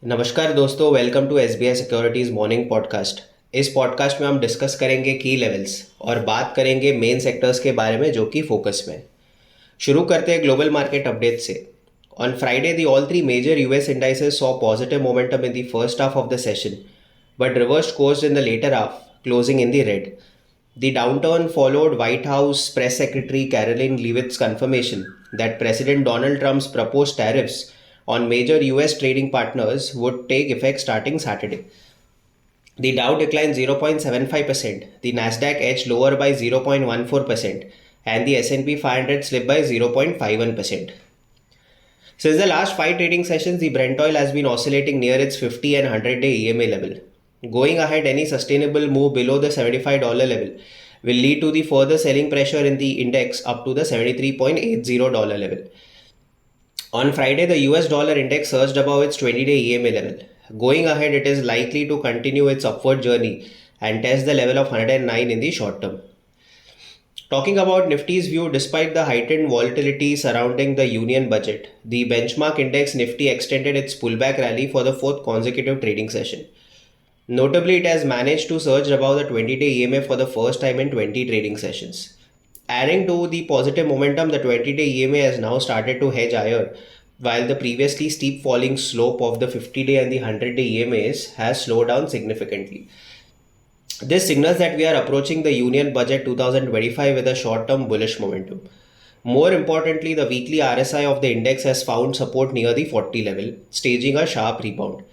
नमस्कार दोस्तों, welcome to SBI securities morning podcast. इस पॉडकास्ट में हम डिस्कस करेंगे की लेवल्स और बात करेंगे मेन सेक्टर्स के बारे में जो कि फोकस में है। शुरू करते हैं ग्लोबल मार्केट अपडेट से। On Friday the all three major US indices saw positive momentum in the first half of the session but reversed course in the latter half, closing in the red. The downturn followed White House Press Secretary Caroline Leavitt's confirmation that President Donald Trump's proposed tariffs on major US trading partners would take effect starting Saturday. The Dow declined 0.75%, the Nasdaq edged lower by 0.14%, and the S&P 500 slipped by 0.51%. Since the last five trading sessions, the Brent oil has been oscillating near its 50 and 100-day EMA level. Going ahead, any sustainable move below the $75 level will lead to the further selling pressure in the index up to the $73.80 level. On Friday, the US dollar index surged above its 20-day EMA level. Going ahead, it is likely to continue its upward journey and test the level of 109 in the short term. Talking about Nifty's view, despite the heightened volatility surrounding the union budget, the benchmark index Nifty extended its pullback rally for the fourth consecutive trading session. Notably, it has managed to surge above the 20-day EMA for the first time in 20 trading sessions. Adding to the positive momentum, the 20-day EMA has now started to hedge higher, while the previously steep falling slope of the 50-day and the 100-day EMAs has slowed down significantly. This signals that we are approaching the Union Budget 2025 with a short-term bullish momentum. More importantly, the weekly RSI of the index has found support near the 40 level, staging a sharp rebound.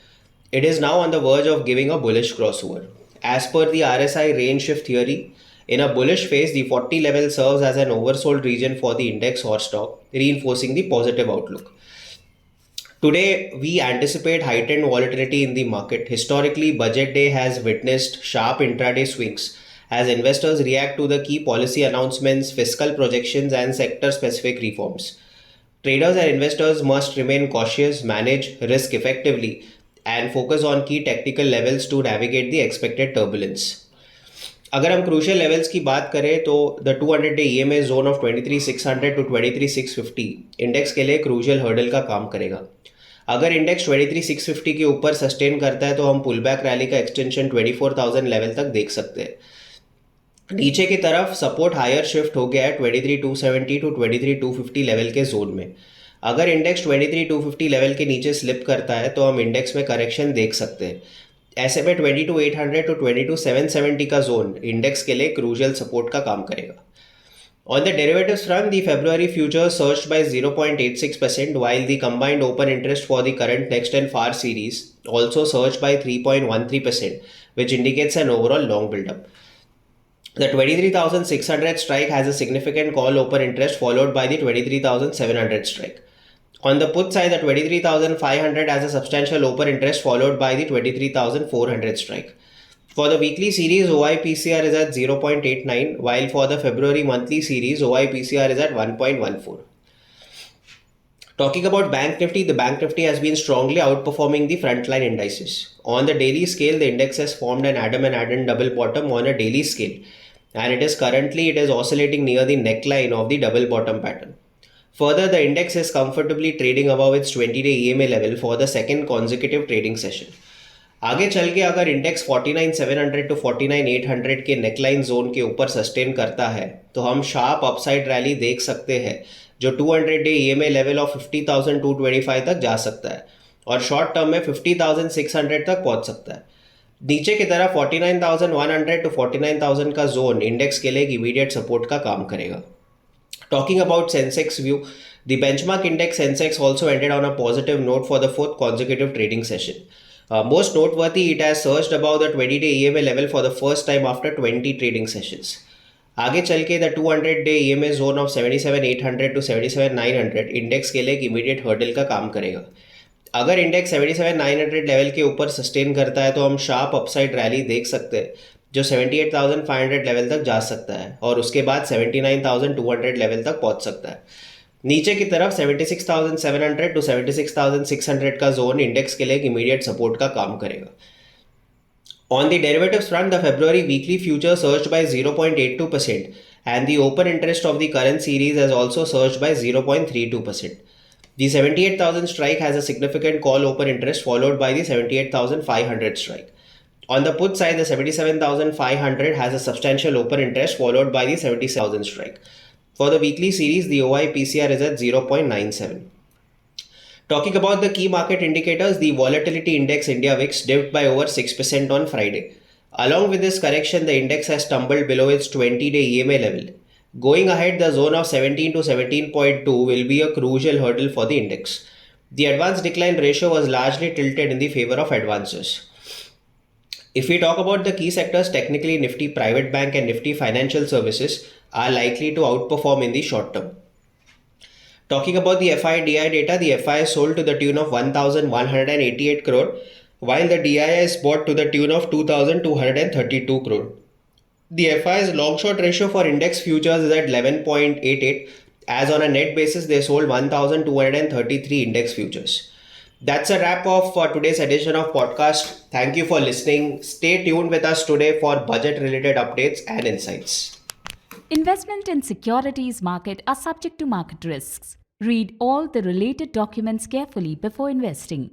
It is now on the verge of giving a bullish crossover. As per the RSI range shift theory, in a bullish phase, the 40 level serves as an oversold region for the index or stock, reinforcing the positive outlook. Today, we anticipate heightened volatility in the market. Historically, budget day has witnessed sharp intraday swings as investors react to the key policy announcements, fiscal projections, and sector specific reforms. Traders and investors must remain cautious, manage risk effectively, and focus on key technical levels to navigate the expected turbulence. अगर हम crucial levels की बात करें तो the 200 day EMA zone of 23,600 to 23,650 index के लिए crucial hurdle का काम करेगा। अगर इंडेक्स 23,650 के ऊपर सस्टेन करता है तो हम पुल बैक रैली का एक्सटेंशन 24,000 लेवल तक देख सकते हैं। नीचे की तरफ सपोर्ट हायर शिफ्ट हो गया है 23,270 टू 23,250 लेवल के जोन में। अगर इंडेक्स 23,250 लेवल के नीचे स्लिप करता है तो हम इंडेक्स में करेक्शन देख सकते हैं। ऐसे में 22,800 टू 22,770 का जोन इंडेक्स के लिए क्रूशियल सपोर्ट का काम करेगा। On the derivatives front, the February futures surged by 0.86%, while the combined open interest for the current, next, and far series also surged by 3.13%, which indicates an overall long build-up. The 23,600 strike has a significant call open interest, followed by the 23,700 strike. On the put side, the 23,500 has a substantial open interest, followed by the 23,400 strike. For the weekly series, OIPCR is at 0.89, while for the February monthly series, OIPCR is at 1.14. Talking about Bank Nifty, the Bank Nifty has been strongly outperforming the frontline indices. On the daily scale, the index has formed an Adam and Adam double bottom on a daily scale, and it is oscillating near the neckline of the double bottom pattern. Further, the index is comfortably trading above its 20-day EMA level for the second consecutive trading session. आगे चल के अगर index 49,700 to 49,800 के neckline zone के ऊपर sustain करता है तो हम शार्प अपसाइड रैली देख सकते हैं जो 200 डे ईएमए लेवल ऑफ 50,225 तक जा सकता है और शॉर्ट टर्म में 50,600 तक पहुंच सकता है। नीचे की तरफ 49,100 टू 49,000 का जोन इंडेक्स के लिए एक इमीडिएट सपोर्ट का काम करेगा। Talking about Sensex view, the benchmark index Sensex also ended on a positive note for the fourth consecutive trading session. Most noteworthy, it has surged above the 20-day EMA level for the first time after 20 trading sessions. आगे चल के the 200-day EMA zone of 77,800 to 77,900 index के लिए एक immediate hurdle का काम करेगा। अगर इंडेक्स 77,900 लेवल के ऊपर सस्टेन करता है तो हम शार्प अपसाइड रैली देख सकते हैं जो 78,500 लेवल तक जा सकता है और उसके बाद 79,200 लेवल तक पहुंच सकता है। नीचे की तरफ 76,700 टू 76,600 का जोन इंडेक्स के लिए एक इमीडिएट सपोर्ट का काम करेगा। On the derivatives front, the February weekly future surged by 0.82% and the open interest of the current series has also surged by 0.32%. The 78,000 strike has a significant call open interest followed by the 78,500 strike. On the put side, the 77,500 has a substantial open interest followed by the 77,000 strike. For the weekly series, the OI PCR is at 0.97. Talking about the key market indicators, the volatility index India VIX dipped by over 6% on Friday. Along with this correction, the index has tumbled below its 20-day EMA level. Going ahead, the zone of 17 to 17.2 will be a crucial hurdle for the index. The advance decline ratio was largely tilted in the favor of advances. If we talk about the key sectors, technically Nifty Private Bank and Nifty Financial Services are likely to outperform in the short term. Talking about the FI/DI data, the FI is sold to the tune of 1,188 crore, while the DI is bought to the tune of 2,232 crore. The FI's long-short ratio for index futures is at 11.88, as on a net basis they sold 1,233 index futures. That's a wrap of today's edition of podcast. Thank you for listening. Stay tuned with us today for budget-related updates and insights. Investment in securities market are subject to market risks. Read all the related documents carefully before investing.